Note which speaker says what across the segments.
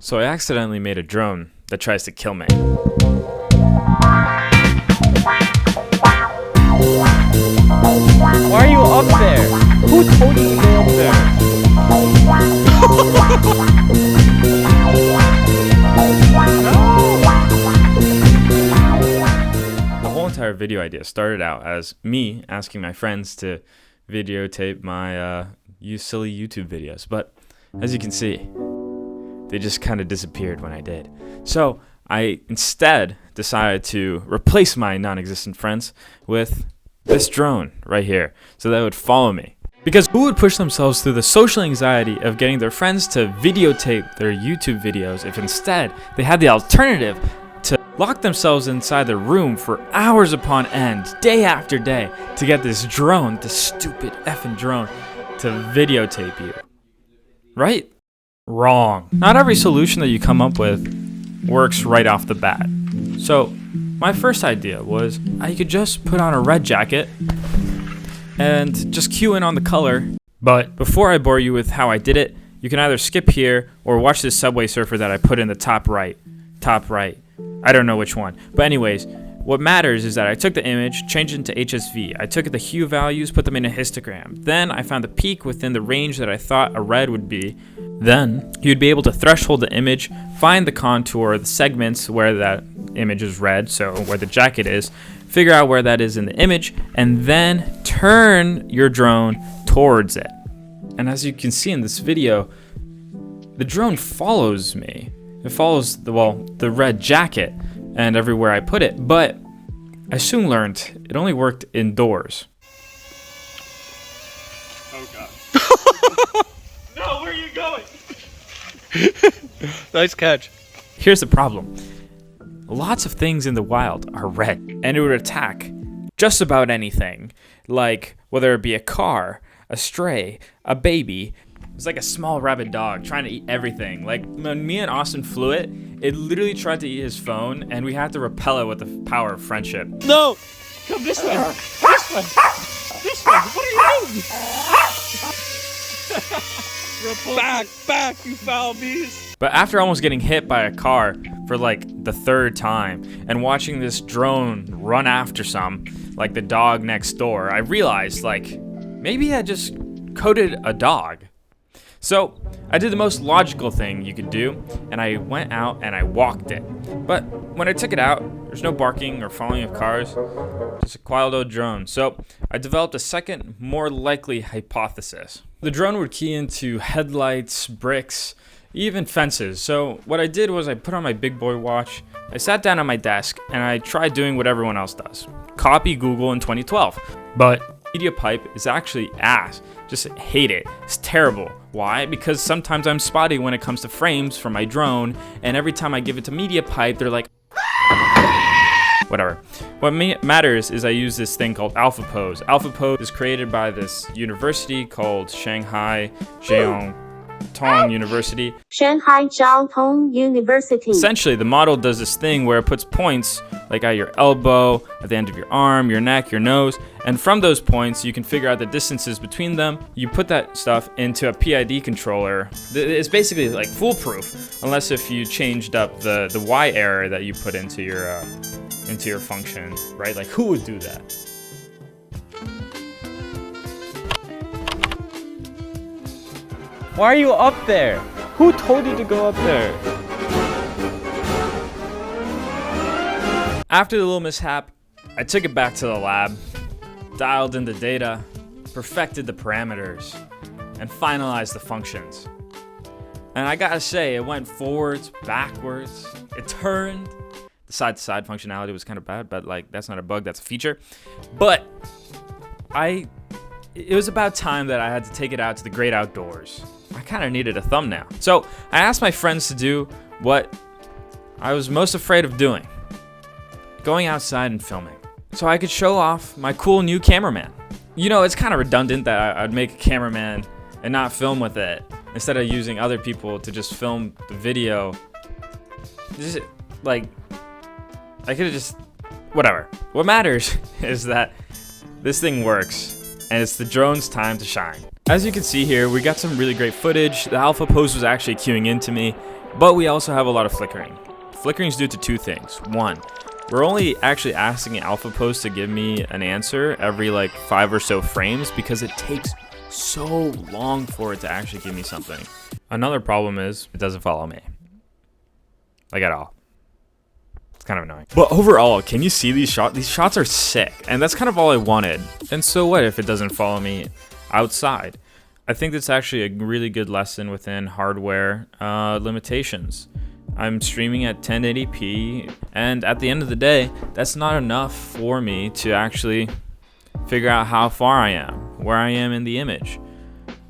Speaker 1: So I accidentally made a drone that tries to kill me.
Speaker 2: Why are you up there? Who told you to go up there?
Speaker 1: The whole entire video idea started out as me asking my friends to videotape my silly YouTube videos, but as you can see, they just kind of disappeared when I did. So I instead decided to replace my non-existent friends with this drone right here, so that it would follow me. Because who would push themselves through the social anxiety of getting their friends to videotape their YouTube videos if instead they had the alternative to lock themselves inside their room for hours upon end, day after day, to get this drone, this stupid effing drone, to videotape you? Right? Wrong. Not every solution that you come up with works right off the bat. So my first idea was I could just put on a red jacket and just cue in on the color. But before I bore you with how I did it, you can either skip here or watch this Subway Surfer that I put in the top right. I don't know which one. But anyways, what matters is that I took the image, changed it into HSV. I took the hue values, put them in a histogram. Then I found the peak within the range that I thought a red would be. Then you'd be able to threshold the image, find the contour, the segments where that image is red, so where the jacket is, figure out where that is in the image, and then turn your drone towards it. And as you can see in this video, the drone follows me. It follows the red jacket and everywhere I put it, but I soon learned it only worked indoors.
Speaker 3: Oh god. No, where are you going?
Speaker 2: Nice catch.
Speaker 1: Here's the problem. Lots of things in the wild are red, and it would attack just about anything, like whether it be a car, a stray, a baby. It's like a small rabid dog trying to eat everything. Like when me and Austin flew it, it literally tried to eat his phone, and we had to repel it with the power of friendship.
Speaker 2: No! Come this way! This way! This way! What are you doing? Back, you foul beast!
Speaker 1: But after almost getting hit by a car for like the third time and watching this drone run after like the dog next door, I realized like maybe I just coded a dog. So I did the most logical thing you could do, and I went out and I walked it. But when I took it out, there's no barking or falling of cars, just a quiet old drone. So I developed a second, more likely hypothesis. The drone would key into headlights, bricks, even fences. So what I did was I put on my big boy watch, I sat down at my desk, and I tried doing what everyone else does. Copy Google in 2012. But media pipe is actually ass. Just hate it. It's terrible. Why? Because sometimes I'm spotty when it comes to frames for my drone, and every time I give it to media pipe, they're like, whatever. What matters is I use this thing called Alpha Pose. Alpha Pose is created by this university called Shanghai Jiao Tong University.
Speaker 4: Shanghai Jiao Tong University.
Speaker 1: Essentially, the model does this thing where it puts points like at your elbow, at the end of your arm, your neck, your nose, and from those points, you can figure out the distances between them. You put that stuff into a PID controller. It's basically like foolproof, unless if you changed up the Y error that you put into your function, right? Like who would do that?
Speaker 2: Why are you up there? Who told you to go up there?
Speaker 1: After the little mishap, I took it back to the lab, dialed in the data, perfected the parameters, and finalized the functions. And I gotta say, it went forwards, backwards, it turned. The side-to-side functionality was kind of bad, but like that's not a bug, that's a feature. But it was about time that I had to take it out to the great outdoors. I kind of needed a thumbnail. So I asked my friends to do what I was most afraid of doing. Going outside and filming. So I could show off my cool new cameraman. You know, it's kind of redundant that I'd make a cameraman and not film with it, instead of using other people to just film the video. Just, like, I could have just, whatever. What matters is that this thing works, and it's the drone's time to shine. As you can see here, we got some really great footage. The Alpha Pose was actually queuing into me, But we also have a lot of flickering. Flickering is due to two things. One, we're only actually asking Alpha Post to give me an answer every like 5 or so frames because it takes so long for it to actually give me something. Another problem is it doesn't follow me. Like at all. It's kind of annoying. But overall, can you see these shots? These shots are sick, and that's kind of all I wanted. And so what if it doesn't follow me outside? I think that's actually a really good lesson within hardware limitations. I'm streaming at 1080p, and at the end of the day, that's not enough for me to actually figure out how far I am, where I am in the image.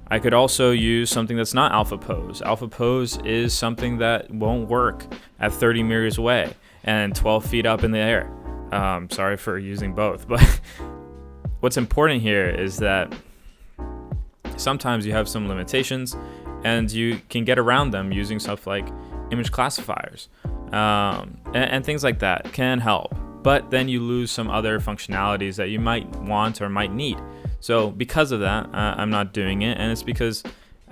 Speaker 1: I could also use something that's not Alpha Pose. Alpha Pose is something that won't work at 30 meters away and 12 feet up in the air. Sorry for using both, but what's important here is that sometimes you have some limitations and you can get around them using stuff like image classifiers and things like that can help, but then you lose some other functionalities that you might want or might need. So because of that, I'm not doing it, and it's because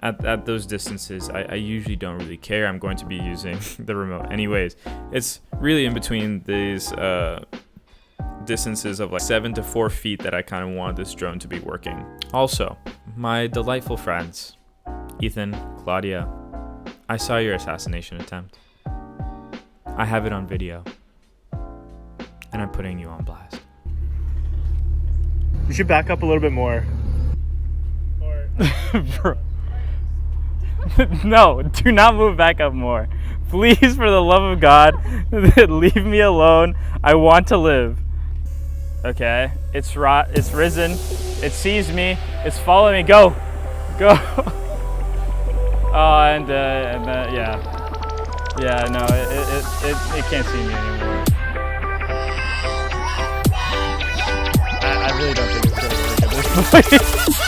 Speaker 1: at those distances I usually don't really care. I'm going to be using the remote anyways. It's really in between these distances of like 7 to 4 feet that I kind of want this drone to be working. Also, my delightful friends, Ethan, Claudia, I saw your assassination attempt. I have it on video, and I'm putting you on blast.
Speaker 3: You should back up a little bit more.
Speaker 2: Bro. No, do not move back up more. Please, for the love of God, leave me alone. I want to live. Okay, it's risen. It sees me. It's following me. Go. Yeah, no, it can't see me anymore. I really don't think it's gonna work at this point.